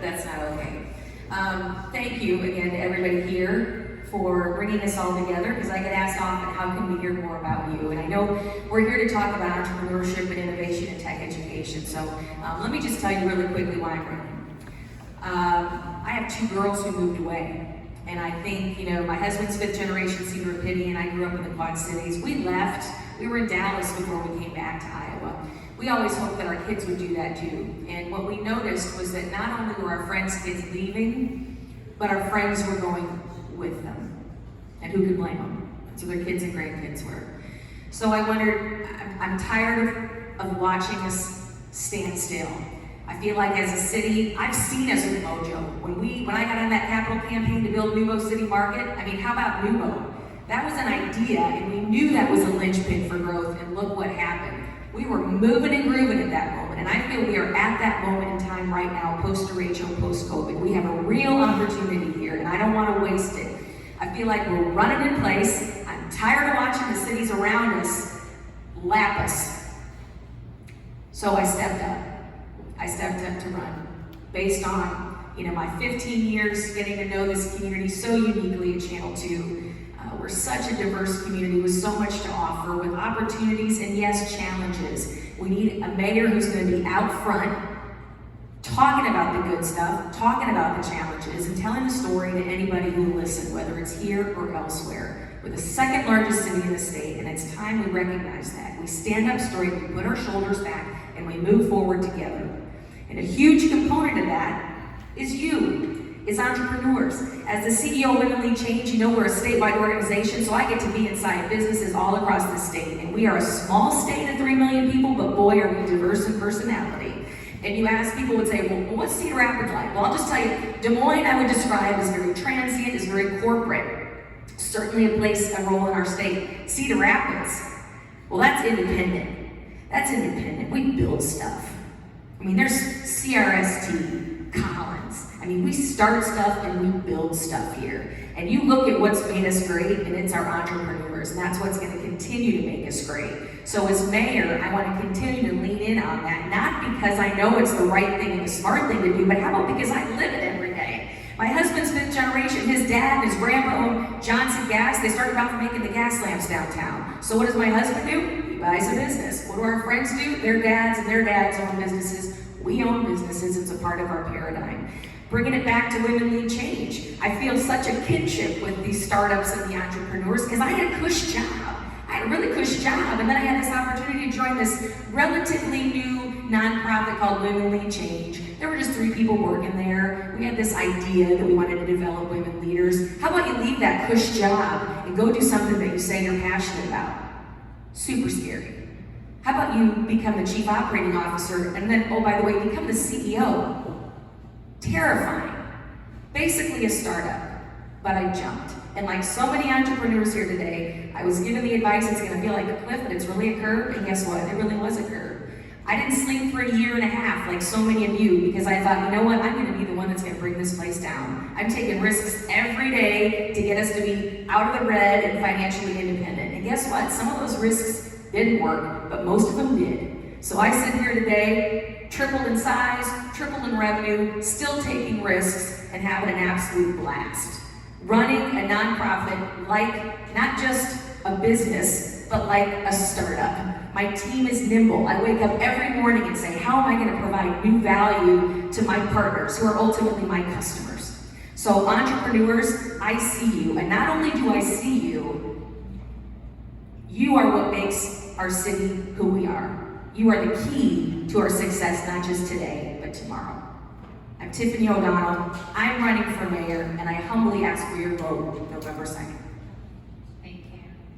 that's not okay. Thank you again to everybody here for bringing us all together, because I get asked often, how can we hear more about you? And I know we're here to talk about entrepreneurship and innovation and tech education. So let me just tell you really quickly why I'm running. I have 2 girls who moved away. And I think, my husband's 5th generation Cedar Rapids, and I grew up in the Quad Cities. We left. We were in Dallas before we came back to Iowa. We always hoped that our kids would do that too. And what we noticed was that not only were our friends' kids leaving, but our friends were going with them. And who could blame them? So their kids and grandkids were. So I wondered, I'm tired of watching us stand still. I feel like as a city, I've seen us with Mojo. When I got on that capital campaign to build Nubo City Market, how about Nubo? That was an idea, and we knew that was a linchpin for growth, and look what happened. We were moving and grooving at that moment, and I feel we are at that moment in time right now, post-derecho, post-COVID. We have a real opportunity here, and I don't want to waste it. I feel like we're running in place. I'm tired of watching the cities around us lap us. So I stepped up. I stepped up to run based on, my 15 years getting to know this community so uniquely at Channel 2. We're such a diverse community with so much to offer, with opportunities and yes, challenges. We need a mayor who's going to be out front, talking about the good stuff, talking about the challenges, and telling the story to anybody who will listen, whether it's here or elsewhere. We're the 2nd largest city in the state, and it's time we recognize that. We stand up straight, we put our shoulders back, and we move forward together. And a huge component of that is you. It's entrepreneurs. As the CEO of Women Lead Change, we're a statewide organization, so I get to be inside businesses all across the state. And we are a small state of 3 million people, but boy, are we diverse in personality. And you ask, people would say, well, what's Cedar Rapids like? Well, I'll just tell you, Des Moines I would describe as very transient, as very corporate. Certainly a role in our state. Cedar Rapids, well, that's independent. That's independent. We build stuff. There's CRST, Collins. We start stuff and we build stuff here. And you look at what's made us great, and it's our entrepreneurs, and that's what's going to continue to make us great. So as mayor, I want to continue to lean in on that, not because I know it's the right thing and the smart thing to do, but how about because I live it every day. My husband's 5th generation, his dad and his grandpa owned Johnson Gas. They started off making the gas lamps downtown. So what does my husband do? He buys a business. What do our friends do? Their dads and their dads own businesses. We own businesses. It's a part of our paradigm. Bringing it back to Women Lead Change. I feel such a kinship with these startups and the entrepreneurs because I had a cush job. I had a really cush job, and then I had this opportunity to join this relatively new nonprofit called Women Lead Change. There were just 3 people working there. We had this idea that we wanted to develop women leaders. How about you leave that cush job and go do something that you say you're passionate about? Super scary. How about you become the chief operating officer and then, oh, by the way, become the CEO? Terrifying. Basically a startup, but I jumped. And like so many entrepreneurs here today, I was given the advice it's going to feel like a cliff, but it's really a curve, and guess what? It really was a curve. I didn't sleep for 1.5 years like so many of you, because I thought, I'm going to be the one that's going to bring this place down. I'm taking risks every day to get us to be out of the red and financially independent. And guess what? Some of those risks didn't work, but most of them did. So I sit here today, tripled in size, tripled in revenue, still taking risks, and having an absolute blast. Running a nonprofit like not just a business, but like a startup. My team is nimble. I wake up every morning and say, how am I going to provide new value to my partners, who are ultimately my customers? So entrepreneurs, I see you. And not only do I see you, you are what makes our city who we are. You are the key to our success, not just today, but tomorrow. I'm Tiffany O'Donnell. I'm running for mayor, and I humbly ask for your vote November 2nd.